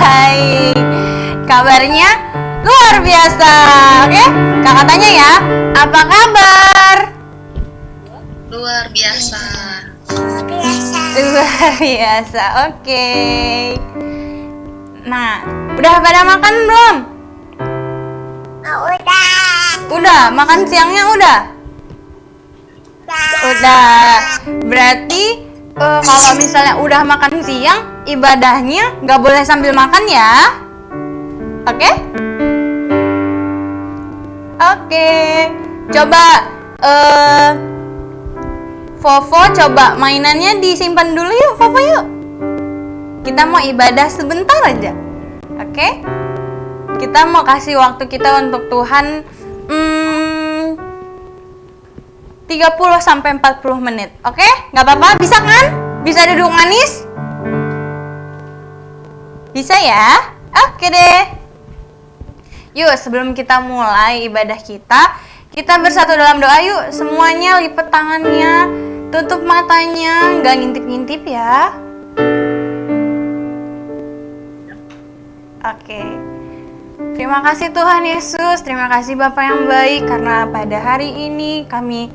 baik. Kabarnya luar biasa. Oke, kakak tanya ya, apa kabar? Luar biasa. Luar biasa, oke. Nah, udah pada makan belum? Udah, makan siangnya udah? Udah. Berarti kalau misalnya udah makan siang, ibadahnya nggak boleh sambil makan ya? Oke? Oke. Coba Fofo, coba mainannya disimpan dulu yuk, Fofo yuk. Kita mau ibadah sebentar aja. Oke? Kita mau kasih waktu kita untuk Tuhan 30-40 menit. Oke? Nggak apa-apa? Bisa kan? Bisa duduk manis? Bisa ya? Oke deh. Yuk, sebelum kita mulai ibadah kita bersatu dalam doa yuk. Semuanya lipat tangannya, tutup matanya, nggak ngintip-ngintip ya. Oke. Terima kasih Tuhan Yesus, terima kasih Bapak yang baik karena pada hari ini kami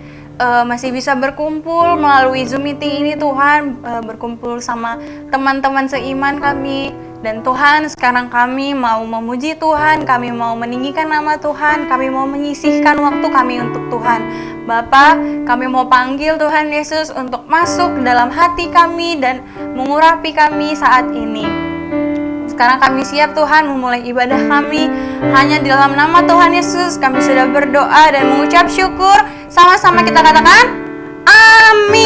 masih bisa berkumpul melalui Zoom meeting ini Tuhan, berkumpul sama teman-teman seiman kami. Dan Tuhan, sekarang kami mau memuji Tuhan, kami mau meninggikan nama Tuhan, kami mau menyisihkan waktu kami untuk Tuhan. Bapa, kami mau panggil Tuhan Yesus untuk masuk ke dalam hati kami dan mengurapi kami saat ini. Sekarang kami siap Tuhan memulai ibadah kami. Hanya di dalam nama Tuhan Yesus kami sudah berdoa dan mengucap syukur. Sama-sama kita katakan, amin.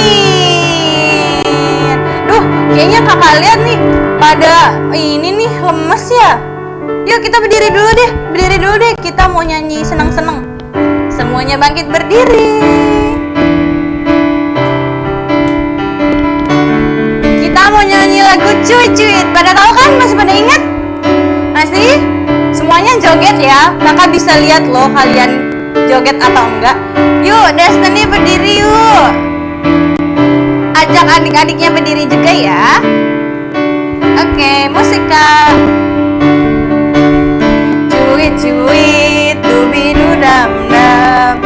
Duh, kayaknya kakak lihat nih, pada ini nih lemes ya. Yuk kita berdiri dulu deh. Kita mau nyanyi senang-senang. Semuanya bangkit berdiri. Kita mau nyanyi lagu cuit-cuit. Pada tahu kan? Masih pada ingat? Masih? Semuanya joget ya. Kakak bisa lihat loh kalian joget atau enggak. Yuk, Destiny berdiri yuk. Ajak adik-adiknya berdiri juga ya. Oke, musik Kak. Cuit-cuit, dubi-dudam-dam.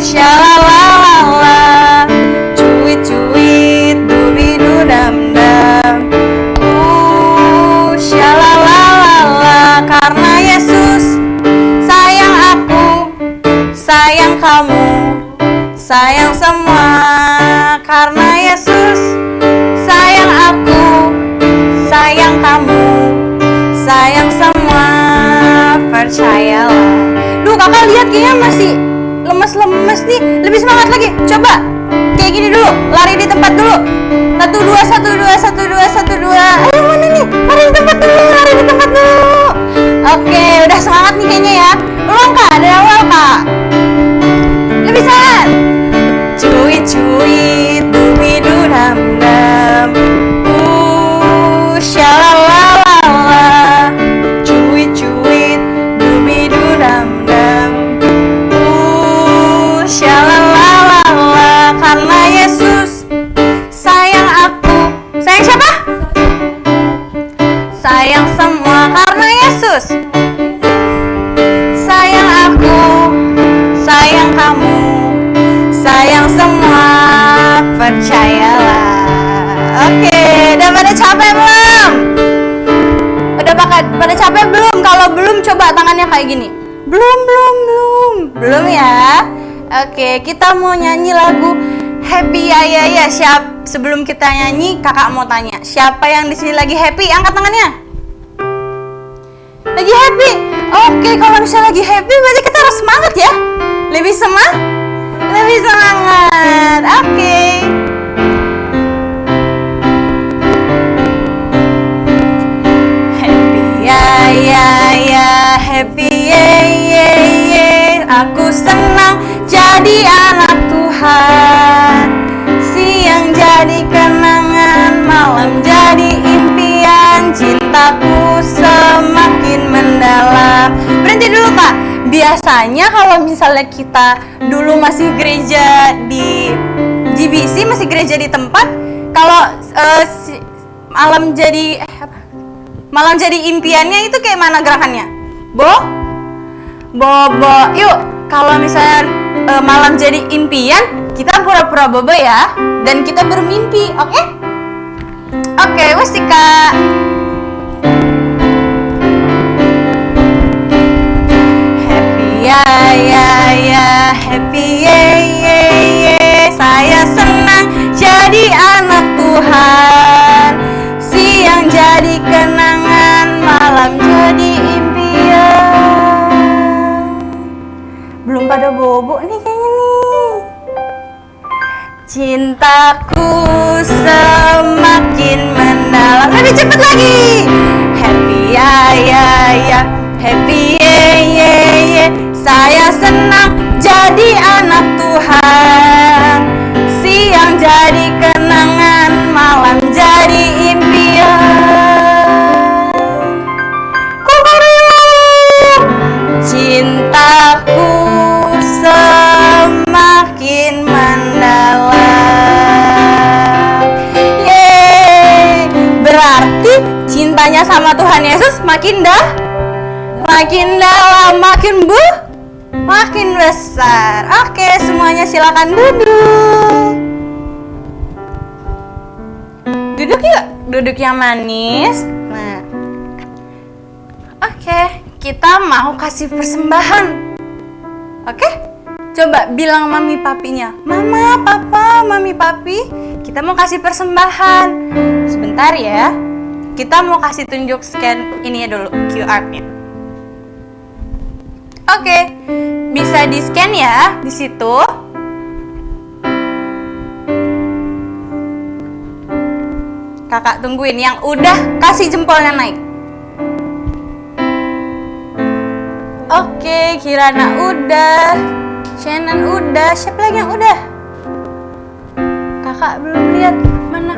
Syalalala. Cuit-cuit, dubi-dudam-dam. Syalalala. Karena Yesus sayang aku, sayang kamu, sayang semua. Karena Yesus sayang aku, sayang kamu, sayang semua. Percayalah. Duh, kakak lihat kayaknya masih lemes-lemes nih. Lebih semangat lagi. Coba kayak gini dulu, lari di tempat dulu. 1 2 1 2 1 2 1 2. Ayo mana nih? Lari di tempat dulu. Oke, udah semangat nih kayaknya ya. Ulang Kak, dari awal Kak. Lebih semangat. Cuit-cuit, dubi-dudam-dam. Syalalala. Cuit-cuit, dubi-dudam-dam. Syalalala. Karena Yesus sayang aku. Sayang siapa? Sayang semua. Karena Yesus sayang aku, sayang kamu, sayang semua. Percayalah. Oke, udah pada capek belum? Udah pada capek belum? Kalau belum coba tangannya kayak gini. Belum ya. Oke, kita mau nyanyi lagu Happy ya. Sebelum kita nyanyi, kakak mau tanya, siapa yang di sini lagi happy? Angkat tangannya. Lagi happy. Oke, kalau misalnya lagi happy berarti kita harus semangat ya. Lebih semangat. Oke. Happy ya, happy ye. Aku senang jadi anak Tuhan. Siang jadi kenangan, malam jadi impian. Cintaku semakin mendalam. Berhenti dulu Kak. Biasanya kalau misalnya kita dulu masih gereja di GBC, masih gereja di tempat, kalau malam jadi Malam jadi impiannya itu kayak mana gerakannya? Bobo. Yuk, kalau misalnya malam jadi impian, kita pura-pura bobo ya. Dan kita bermimpi, oke? Oke, wes Kak. Happy ya, happy ye. Saya senang jadi anak Tuhan. Siang jadi kenangan, malam jadi impian. Belum pada bobo nih kayaknya nih. Cintaku semakin mendalam. Lebih cepat lagi. Happy ya, happy ye. Saya senang jadi anak Tuhan. Siang jadi kenangan, malam jadi impian. Cintaku semakin mendalam. Yeay. Berarti cintanya sama Tuhan Yesus makin dalam, makin besar. Oke, semuanya silakan duduk. Duduk yuk, duduk yang manis. Nah, oke, kita mau kasih persembahan. Oke, coba bilang mami papinya, mama, papa, mami, papi, kita mau kasih persembahan. Sebentar ya, kita mau kasih tunjuk scan ini dulu, QR-nya. Oke, bisa di scan ya di situ. Kakak tungguin yang udah kasih jempolnya naik. Oke, Kirana udah, Shannon udah, siapa lagi yang udah? Kakak belum lihat mana?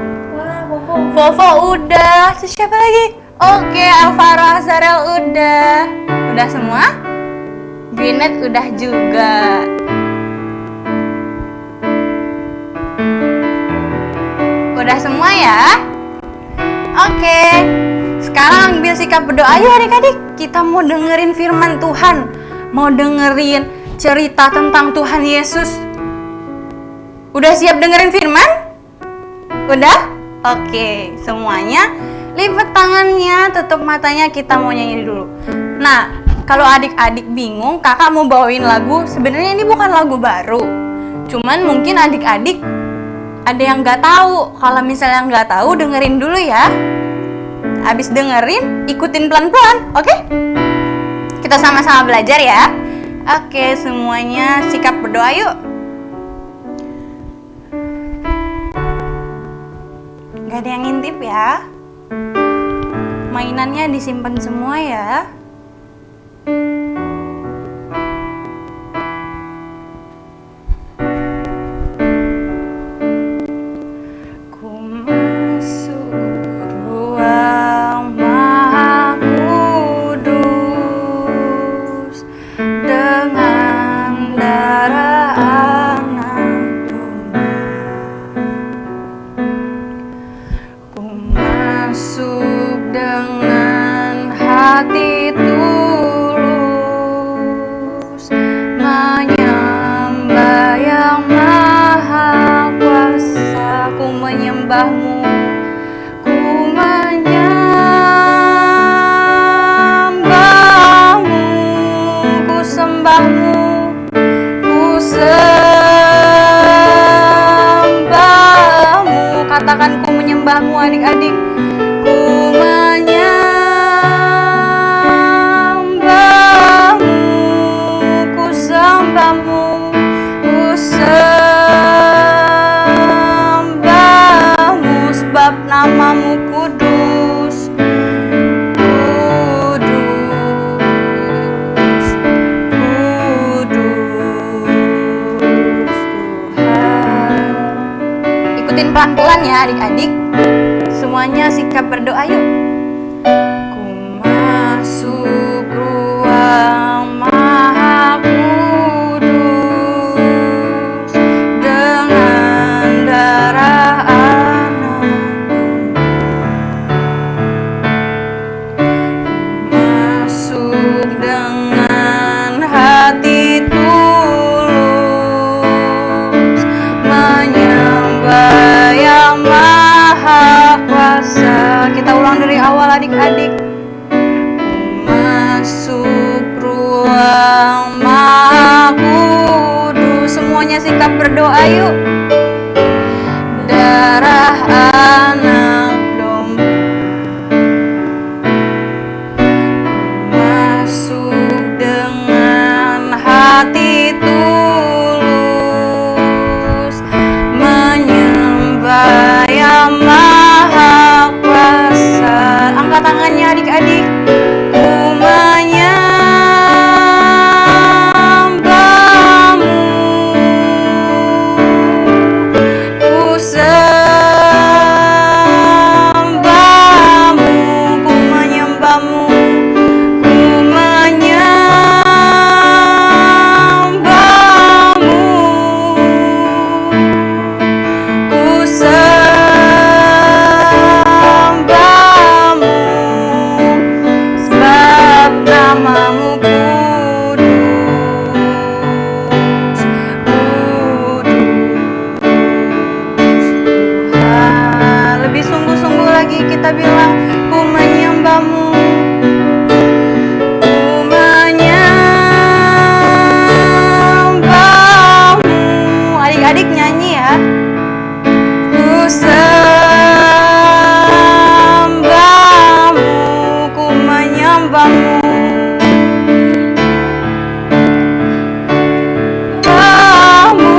Vovo udah, terus siapa lagi? Oke, Alvaro Azarel udah semua? Gwyneth udah juga. Udah semua ya? Oke, sekarang ambil sikap berdoa. Ayo adik-adik, kita mau dengerin firman Tuhan. Mau dengerin cerita tentang Tuhan Yesus. Udah siap dengerin firman? Udah? Oke, semuanya lipat tangannya, tutup matanya, kita mau nyanyi dulu. Nah, kalau adik-adik bingung, kakak mau bawain lagu. Sebenarnya ini bukan lagu baru. Cuman mungkin adik-adik ada yang nggak tahu. Kalau misalnya nggak tahu, dengerin dulu ya. Abis dengerin, ikutin pelan-pelan, oke? Kita sama-sama belajar ya. Oke, semuanya sikap berdoa yuk. Gak ada yang ngintip ya. Mainannya disimpan semua ya. Katakan ku menyembahmu adik-adik. Ku menyembahmu, ku sembahmu, ku sembahmu, sebab namamu kudus. Kudus, kudus Tuhan. Ikutin pelan-pelan ya adik-adik. Semuanya sikap berdoa yuk. Ku masuk ruang Maha Kudus dengan darah Anak. berdoa yuk. Darah anak domba masuk dengan hati tulus, menyembah yang maha kuasa. Angkat tangannya adik-adik. Ku menyembahmu, ku sembahmu, ku menyembahmu, ku menyembahmu, ku sembahmu, sebab namamu kudus, Tuhan. Lebih sungguh-sungguh lagi kita bilang, ku menyembahmu, ku menyembahmu. Adik-adik nyanyi ya. Ku sembahmu, ku menyembahmu, kamu,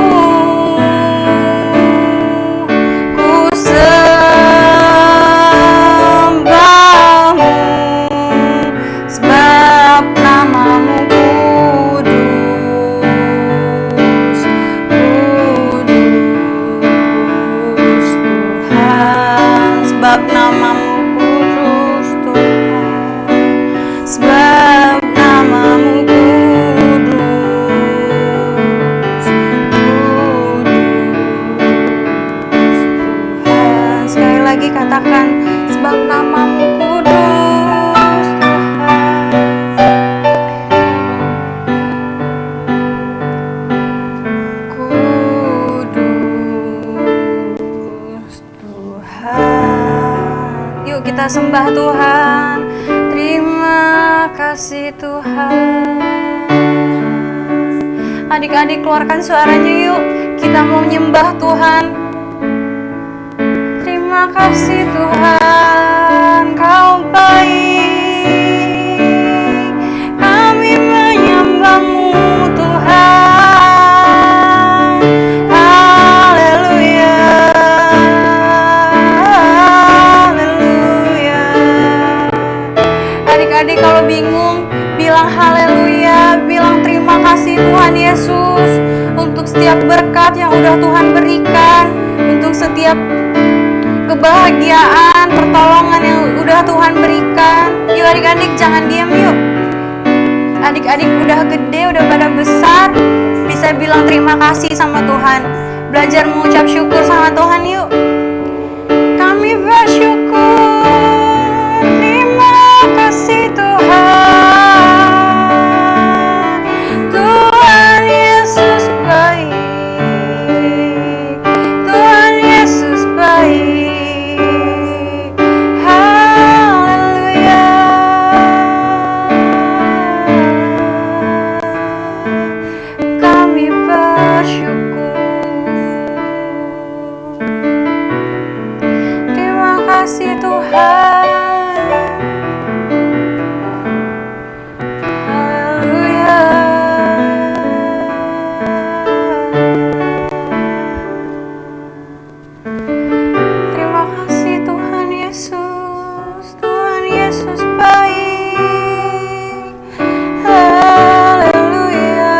ku sembahmu, sebab namamu kudus, kudus Tuhan, sebab namamu kudus Tuhan, sebab namamu kudus, kudus Tuhan. Sekali lagi katakan, sebab namamu kudus Tuhan, kudus Tuhan. Yuk kita sembah Tuhan. Terima kasih Tuhan. Adik-adik keluarkan suaranya yuk. Kita mau menyembah Tuhan. Terima kasih Tuhan, Kau baik. Kami menyembahmu Tuhan. Haleluya, haleluya. Adik-adik kalau bingung, bilang haleluya, bilang terima kasih Tuhan Yesus untuk setiap berkat yang udah Tuhan berikan, untuk setiap kebahagiaan, pertolongan yang udah Tuhan berikan. Yuk adik-adik jangan diam yuk. Adik-adik udah gede, udah pada besar, bisa bilang terima kasih sama Tuhan. Belajar mengucap syukur sama Tuhan yuk. Kami bersyukur, terima kasih Tuhan. Tuhan Yesus baik, Tuhan Yesus baik. Haleluya, kami bersyukur. Terima kasih Tuhan. Haleluya. Terima kasih Tuhan Yesus. Tuhan Yesus baik. Haleluya.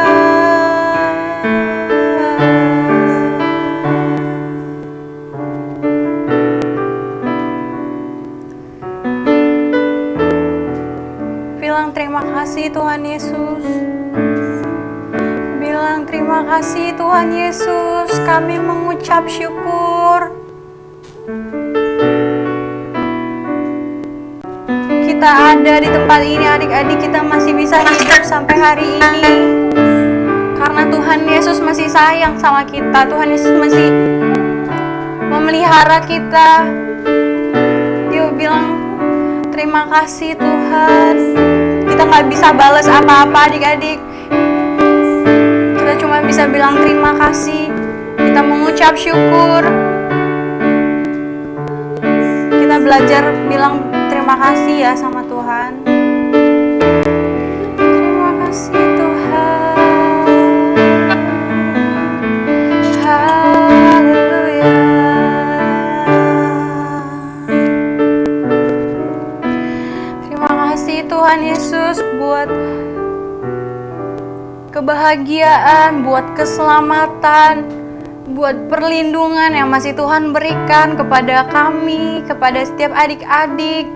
Bilang terima kasih Tuhan Yesus. Bilang terima kasih Tuhan Yesus. Kami mengucap syukur. Kita ada di tempat ini adik-adik, kita masih bisa hidup sampai hari ini karena Tuhan Yesus masih sayang sama kita. Tuhan Yesus masih memelihara kita. Yuk bilang terima kasih Tuhan. Kita gak bisa balas apa-apa adik-adik, kita cuma bisa bilang terima kasih. Kita mengucap syukur. Kita belajar bilang terima kasih ya sama Tuhan. Terima kasih Tuhan. Haleluya. Terima kasih Tuhan Yesus buat kebahagiaan, buat keselamatan, buat perlindungan yang masih Tuhan berikan kepada kami, kepada setiap adik-adik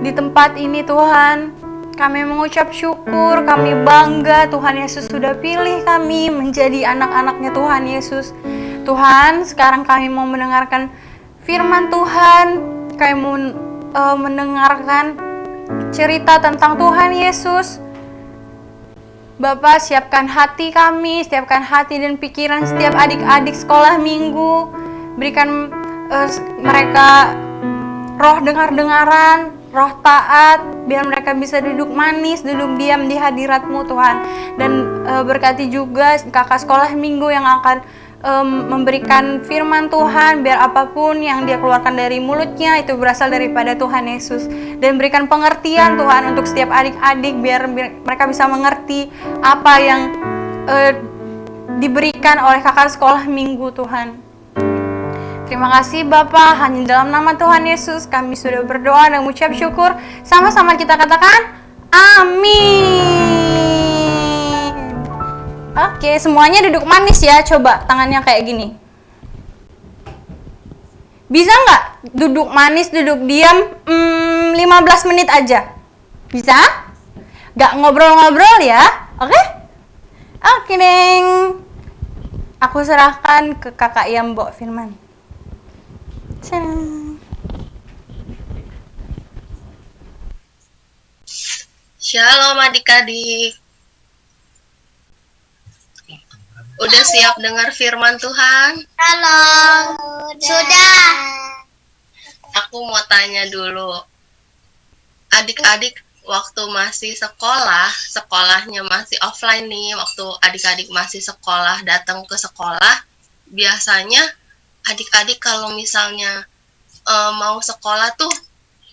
di tempat ini Tuhan. Kami mengucap syukur, kami bangga Tuhan Yesus sudah pilih kami menjadi anak-anaknya Tuhan Yesus. Tuhan, sekarang kami mau mendengarkan firman Tuhan, kami mau mendengarkan cerita tentang Tuhan Yesus. Bapak, siapkan hati kami, siapkan hati dan pikiran setiap adik-adik sekolah minggu. Berikan mereka roh dengar-dengaran, roh taat, biar mereka bisa duduk manis, duduk diam di hadirat-Mu Tuhan. Dan berkati juga kakak sekolah minggu yang akan memberikan firman Tuhan, biar apapun yang dia keluarkan dari mulutnya itu berasal daripada Tuhan Yesus. Dan berikan pengertian Tuhan untuk setiap adik-adik, biar mereka bisa mengerti apa yang diberikan oleh kakak sekolah minggu Tuhan. Terima kasih Bapak, hanya dalam nama Tuhan Yesus kami sudah berdoa dan mengucap syukur. Sama-sama kita katakan amin. Oke, semuanya duduk manis ya. Coba tangannya kayak gini. Bisa nggak duduk manis, duduk diam 15 menit aja? Bisa? Nggak ngobrol-ngobrol ya? Oke? Oke deng. Aku serahkan ke kakak yang bawa firman. Shalom adik-adik. Udah siap dengar firman Tuhan? Halo, sudah. Aku mau tanya dulu. Adik-adik waktu masih sekolah, sekolahnya masih offline nih, waktu adik-adik masih sekolah, datang ke sekolah, biasanya adik-adik kalau misalnya mau sekolah tuh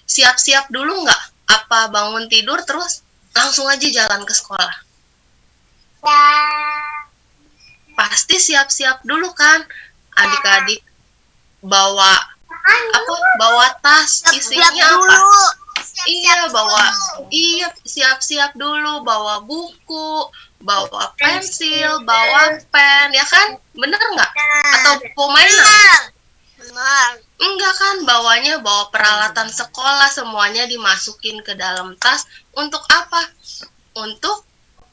siap-siap dulu nggak? Apa bangun tidur terus langsung aja jalan ke sekolah? Ya. Pasti siap-siap dulu kan, adik-adik bawa bawa tas isinya apa? Siap-siap dulu, bawa buku, bawa pensil, bawa pen, ya kan? Bener nggak? Atau mainan? Benar. Enggak kan, bawa peralatan sekolah, semuanya dimasukin ke dalam tas. Untuk apa? Untuk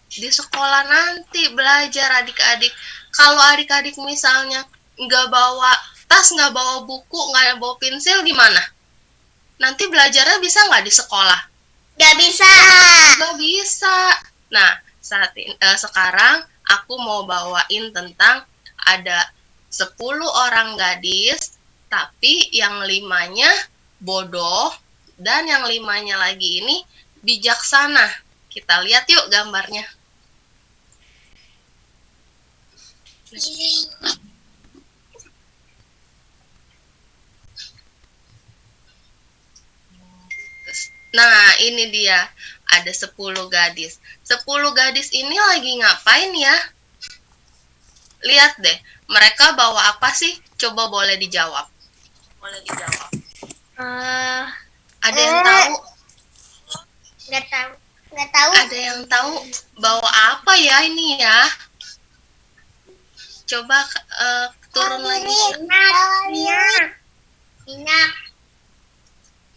di sekolah nanti belajar adik-adik. Kalau adik-adik misalnya nggak bawa tas, nggak bawa buku, nggak bawa pensil, gimana? Nanti belajarnya bisa nggak di sekolah? Gak bisa. Nggak bisa. Nah, sekarang aku mau bawain tentang ada 10 orang gadis, tapi yang 5-nya bodoh, dan yang 5-nya lagi ini bijaksana. Kita lihat yuk gambarnya. Nah, ini dia. Ada 10 gadis. 10 gadis ini lagi ngapain ya? Lihat deh, mereka bawa apa sih? Coba boleh dijawab. Ada yang tahu? Gak tahu. Gak tahu. Ada yang tahu bawa apa ya ini ya? Coba turun lagi.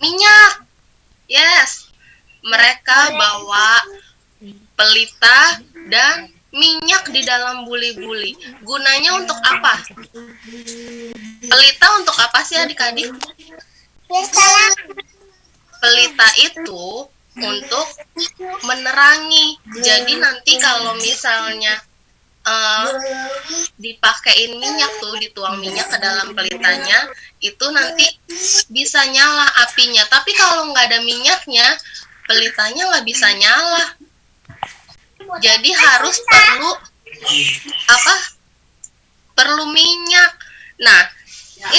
Minyak. Yes. Mereka bawa pelita dan minyak di dalam buli-buli. Gunanya untuk apa? Pelita untuk apa sih adik-adik? Pelita itu untuk menerangi. Jadi nanti kalau misalnya dipakein minyak tuh, dituang minyak ke dalam pelitanya, itu nanti bisa nyala apinya. Tapi kalau nggak ada minyaknya, pelitanya nggak bisa nyala. Jadi harus perlu apa? perlu minyak. Nah,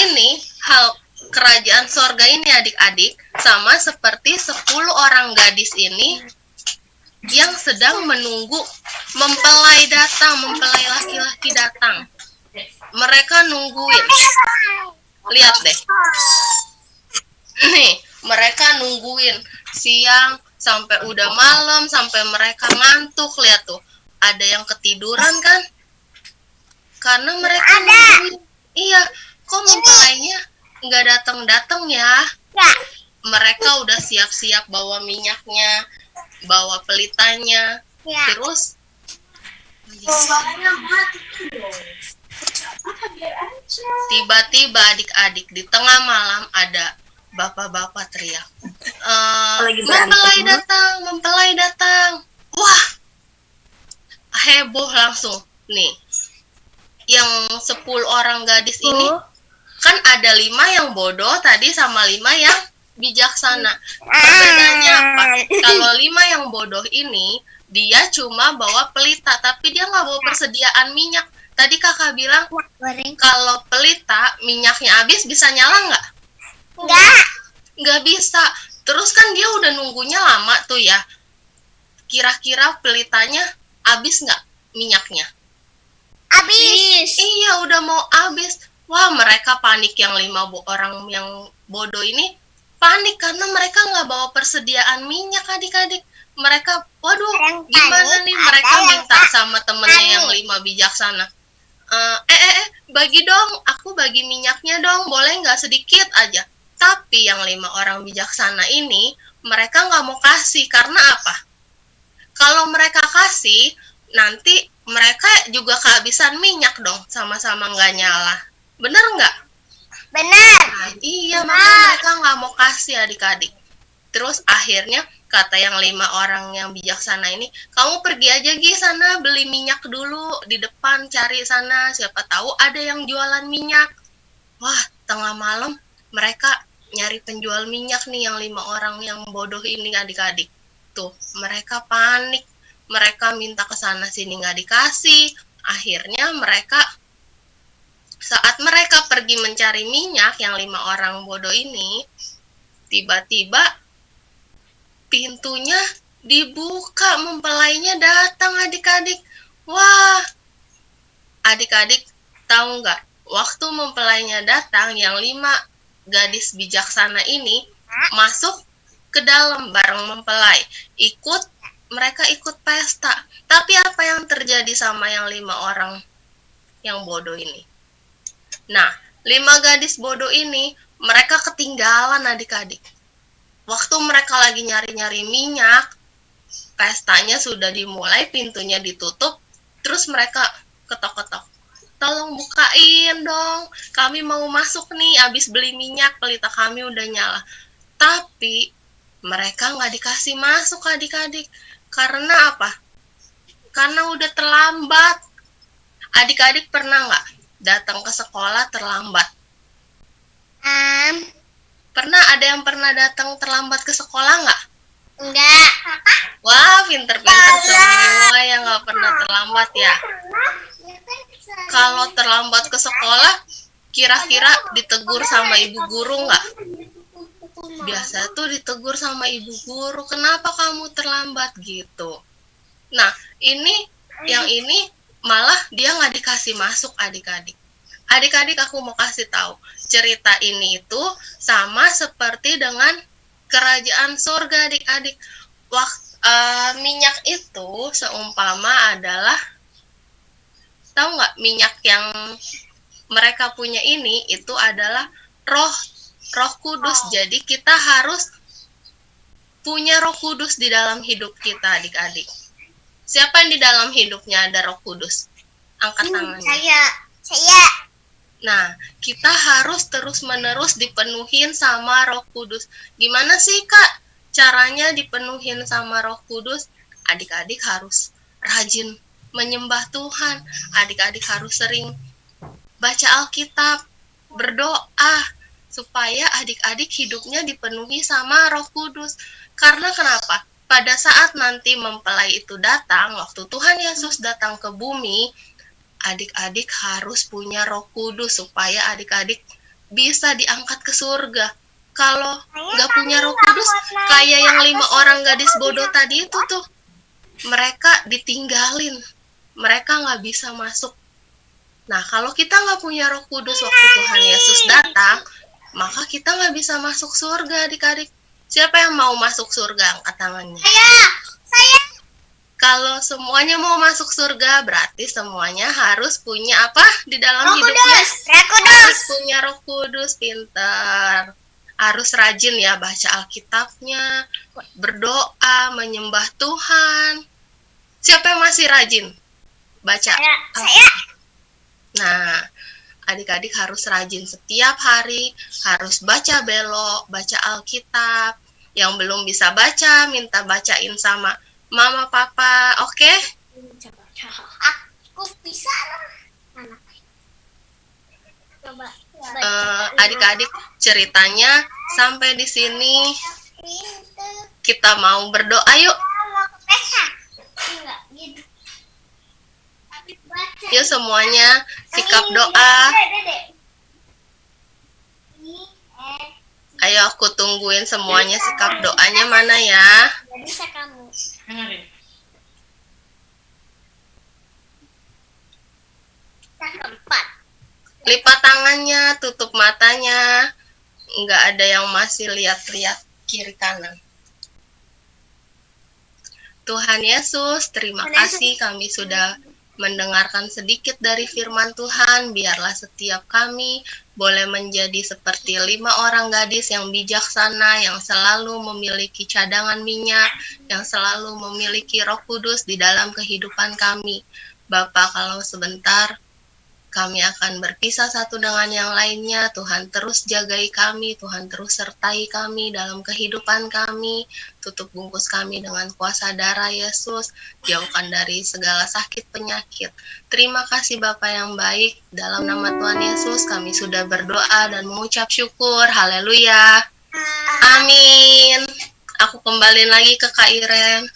ini hal kerajaan sorga ini adik-adik sama seperti 10 orang gadis ini yang sedang menunggu mempelai datang, mempelai laki-laki datang. Mereka nungguin. Lihat deh. Nih, mereka nungguin siang sampai udah malam, sampai mereka ngantuk. Lihat tuh, ada yang ketiduran kan? Karena mereka nungguin. Iya, kok mempelainya nggak datang-datang ya? Ya. Mereka udah siap-siap bawa minyaknya, bawa pelitanya, Ya. terus tiba-tiba adik-adik di tengah malam ada bapak-bapak teriak, mempelai datang, mempelai datang. Wah, heboh langsung nih. Yang 10 orang gadis ini kan ada 5 yang bodoh tadi sama 5 yang bijaksana. Perbedaannya apa? Kalau 5 yang bodoh ini dia cuma bawa pelita, tapi dia nggak bawa persediaan minyak. Tadi kakak bilang kalau pelita minyaknya habis bisa nyala nggak? Nggak bisa. Terus kan dia udah nunggunya lama tuh ya. Kira-kira pelitanya habis nggak minyaknya? Habis. Iya, udah mau habis. Wah, mereka panik, yang 5 orang yang bodoh ini panik karena mereka nggak bawa persediaan minyak adik-adik. Mereka, waduh, gimana nih? Mereka minta sama temennya yang 5 bijaksana. Bagi dong, aku bagi minyaknya dong, boleh nggak sedikit aja. Tapi yang 5 orang bijaksana ini, mereka nggak mau kasih, karena apa? Kalau mereka kasih, nanti mereka juga kehabisan minyak dong, sama-sama nggak nyala. Bener nggak? Benar. Nah, iya, makanya mereka nggak mau kasih adik-adik. Terus akhirnya kata yang 5 orang yang bijaksana ini, kamu pergi aja Gi sana beli minyak dulu di depan, cari sana, siapa tahu ada yang jualan minyak. Wah, tengah malam mereka nyari penjual minyak nih yang 5 orang yang bodoh ini adik-adik. Tuh, mereka panik, mereka minta ke sana sini nggak dikasih. Akhirnya saat mereka pergi mencari minyak yang 5 orang bodoh ini, tiba-tiba pintunya dibuka, mempelainya datang adik-adik. Wah, adik-adik tahu nggak? Waktu mempelainya datang, yang 5 gadis bijaksana ini masuk ke dalam bareng mempelai. Mereka ikut pesta. Tapi apa yang terjadi sama yang 5 orang yang bodoh ini? Nah, 5 gadis bodoh ini, mereka ketinggalan adik-adik. Waktu mereka lagi nyari-nyari minyak, pestanya sudah dimulai, pintunya ditutup, terus mereka ketok-ketok. Tolong bukain dong, kami mau masuk nih, habis beli minyak, pelita kami udah nyala. Tapi mereka nggak dikasih masuk adik-adik. Karena apa? Karena udah terlambat. Adik-adik pernah nggak datang ke sekolah terlambat? Pernah, ada yang pernah datang terlambat ke sekolah nggak? Enggak. Wah, pinter-pinter semua yang nggak pernah terlambat ya. Kalau terlambat ke sekolah, kira-kira ditegur sama ibu guru nggak? Biasa tuh ditegur sama ibu guru, kenapa kamu terlambat gitu. Nah, yang ini malah dia nggak dikasih masuk adik-adik. Adik-adik, aku mau kasih tahu, cerita ini itu sama seperti dengan kerajaan surga adik-adik. Minyak itu seumpama adalah, tahu nggak, minyak yang mereka punya ini itu adalah Roh Kudus. Jadi kita harus punya Roh Kudus di dalam hidup kita adik-adik. Siapa yang di dalam hidupnya ada Roh Kudus? Angkat tangannya. Saya. Nah, kita harus terus-menerus dipenuhin sama Roh Kudus. Gimana sih, Kak, caranya dipenuhin sama Roh Kudus? Adik-adik harus rajin menyembah Tuhan. Adik-adik harus sering baca Alkitab, berdoa, supaya adik-adik hidupnya dipenuhi sama Roh Kudus. Karena kenapa? Pada saat nanti mempelai itu datang, waktu Tuhan Yesus datang ke bumi, adik-adik harus punya Roh Kudus supaya adik-adik bisa diangkat ke surga. Kalau nggak punya Roh Kudus, kayak yang 5 orang gadis bodoh tadi itu tuh, mereka ditinggalin, mereka nggak bisa masuk. Nah, kalau kita nggak punya Roh Kudus waktu Tuhan Yesus datang, maka kita nggak bisa masuk surga, adik-adik. Siapa yang mau masuk surga? Angkat tangannya. Saya. Kalau semuanya mau masuk surga, berarti semuanya harus punya apa di dalam Roh hidupnya? Kudus. Roh Kudus. Harus punya Roh Kudus, pintar. Harus rajin ya baca Alkitabnya, berdoa, menyembah Tuhan. Siapa yang masih rajin baca? Saya. Nah, adik-adik harus rajin setiap hari, harus baca belok, baca Alkitab. Yang belum bisa baca, minta bacain sama mama, papa, oke? Aku bisa lah. Mana? Coba. Adik-adik ceritanya sampai di sini. Kita mau berdoa yuk. Enggak gitu. Yuk semuanya sikap doa. Ayo aku tungguin semuanya sikap doanya mana ya. Gak bisa kamu. Kita keempat. Lipat tangannya, tutup matanya. Nggak ada yang masih lihat-lihat kiri kanan. Tuhan Yesus, terima kasih kami sudah mendengarkan sedikit dari firman Tuhan. Biarlah setiap kami boleh menjadi seperti 5 orang gadis yang bijaksana, yang selalu memiliki cadangan minyak, yang selalu memiliki Roh Kudus di dalam kehidupan kami. Bapa, kalau sebentar kami akan berpisah satu dengan yang lainnya, Tuhan terus jagai kami, Tuhan terus sertai kami dalam kehidupan kami, tutup bungkus kami dengan kuasa darah Yesus, jauhkan dari segala sakit penyakit. Terima kasih Bapa yang baik, dalam nama Tuhan Yesus kami sudah berdoa dan mengucap syukur, haleluya, amin. Aku kembaliin lagi ke Kak Iren.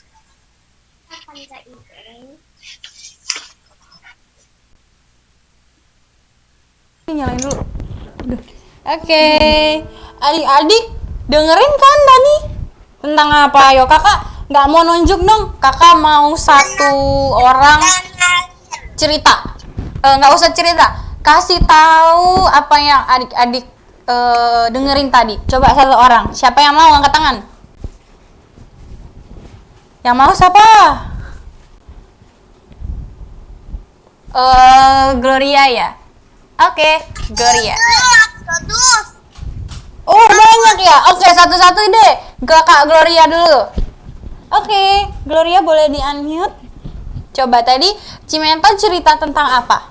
Nyalain dulu. Udah. Oke. Adik-adik dengerin kan tadi tentang apa? Ayo kakak nggak mau nunjuk dong. Kakak mau satu orang cerita. Nggak usah cerita. Kasih tahu apa yang adik-adik dengerin tadi. Coba satu orang. Siapa yang mau angkat tangan? Yang mau siapa? Gloria ya. Oke, Gloria. Oh, banyak ya. Oke, satu-satu deh. Kak Gloria dulu. Oke, Gloria boleh di-unmute. Coba tadi Cimenta cerita tentang apa?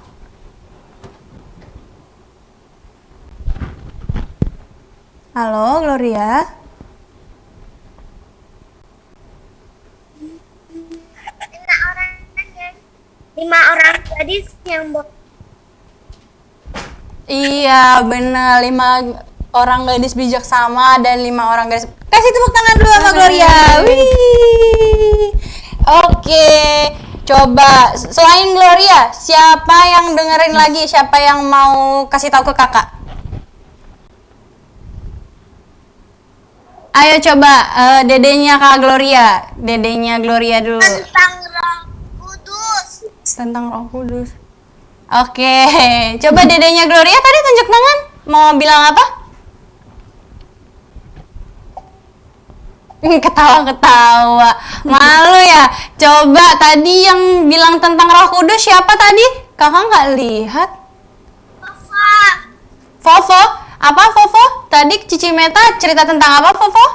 Halo, Gloria. Lima orang gadis yang Iya, benar. 5 orang gadis bijaksana dan 5 orang gadis. Kasih tepuk tangan dulu sama Gloria. Wih. Oke. Coba selain Gloria, siapa yang dengerin lagi? Siapa yang mau kasih tahu ke kakak? Ayo coba dedenya Kak Gloria. Dedenya Gloria dulu. tentang Roh Kudus. Tentang Roh Kudus. Oke, coba dedenya Gloria tadi tunjuk tangan. Mau bilang apa? Ketawa-ketawa. Malu ya. Coba tadi yang bilang tentang Roh Kudus siapa tadi? Kakak nggak lihat. Fofo. Apa Fofo? Tadi Cici Meta cerita tentang apa Fofo?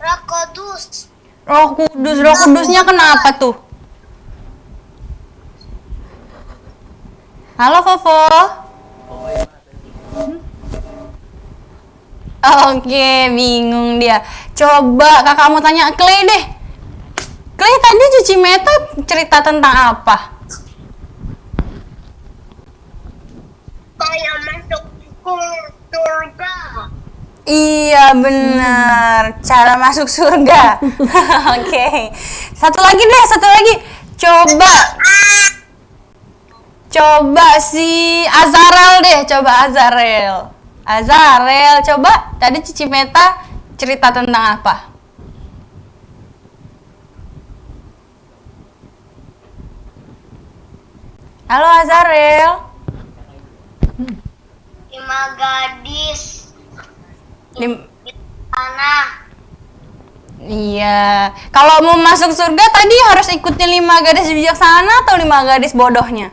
Roh Kudus. Roh Kudus. Roh Kudusnya kenapa tuh? Halo Fofo. Oke, bingung dia. Coba kakak mau tanya Clay deh. Clay tadi Cici Meta cerita tentang apa? Kayak masuk surga. Iya benar, cara masuk surga. Oke. Satu lagi deh, satu lagi. Coba si Azarel deh, coba Azarel. Azarel, coba tadi Cici Meta cerita tentang apa? Halo Azarel. 5 gadis Lim- anak. Iya, kalau mau masuk surga tadi harus ikutin 5 gadis bijaksana atau 5 gadis bodohnya?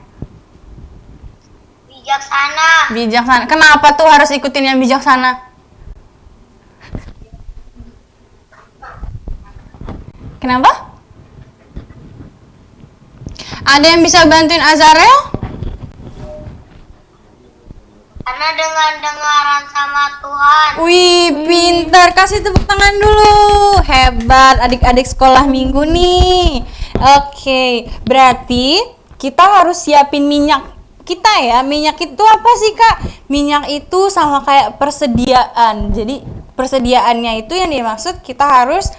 Bijaksana. Bijaksana. Kenapa tuh harus ikutin yang bijaksana? Kenapa? Ada yang bisa bantuin Azarel? Karena dengan dengaran sama Tuhan. Wih, pintar. Kasih tepuk tangan dulu. Hebat adik-adik sekolah minggu nih. Oke, berarti kita harus siapin minyak kita ya. Minyak itu apa sih, Kak? Minyak itu sama kayak persediaan. Jadi, persediaannya itu yang dimaksud kita harus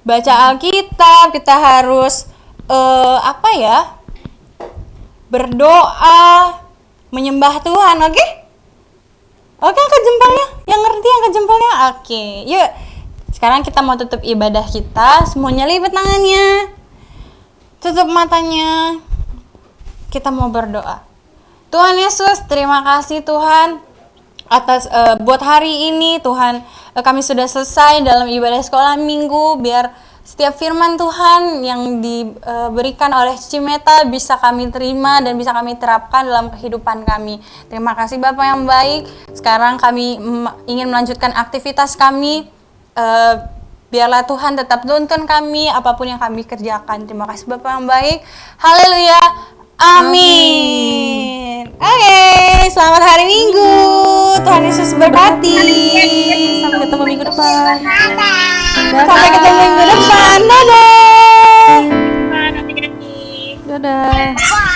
baca Alkitab, kita harus apa ya? Berdoa, menyembah Tuhan, oke? Oke, angkat jempolnya. Yang ngerti angkat jempolnya. Oke, yuk. Sekarang kita mau tutup ibadah kita. Semuanya lipat tangannya. Tutup matanya. Kita mau berdoa. Tuhan Yesus, terima kasih Tuhan atas buat hari ini. Tuhan, kami sudah selesai dalam ibadah sekolah minggu. Biar setiap firman Tuhan yang diberikan oleh Cici Meta bisa kami terima dan bisa kami terapkan dalam kehidupan kami. Terima kasih Bapak yang baik. Sekarang kami ingin melanjutkan aktivitas kami. Biarlah Tuhan tetap tuntun kami apapun yang kami kerjakan. Terima kasih Bapak yang baik. Haleluya. Amin. Oke, selamat hari Minggu. Tuhan Yesus berkati. Sampai ketemu minggu depan. Sampai ketemu minggu depan. Dadah. Dadah.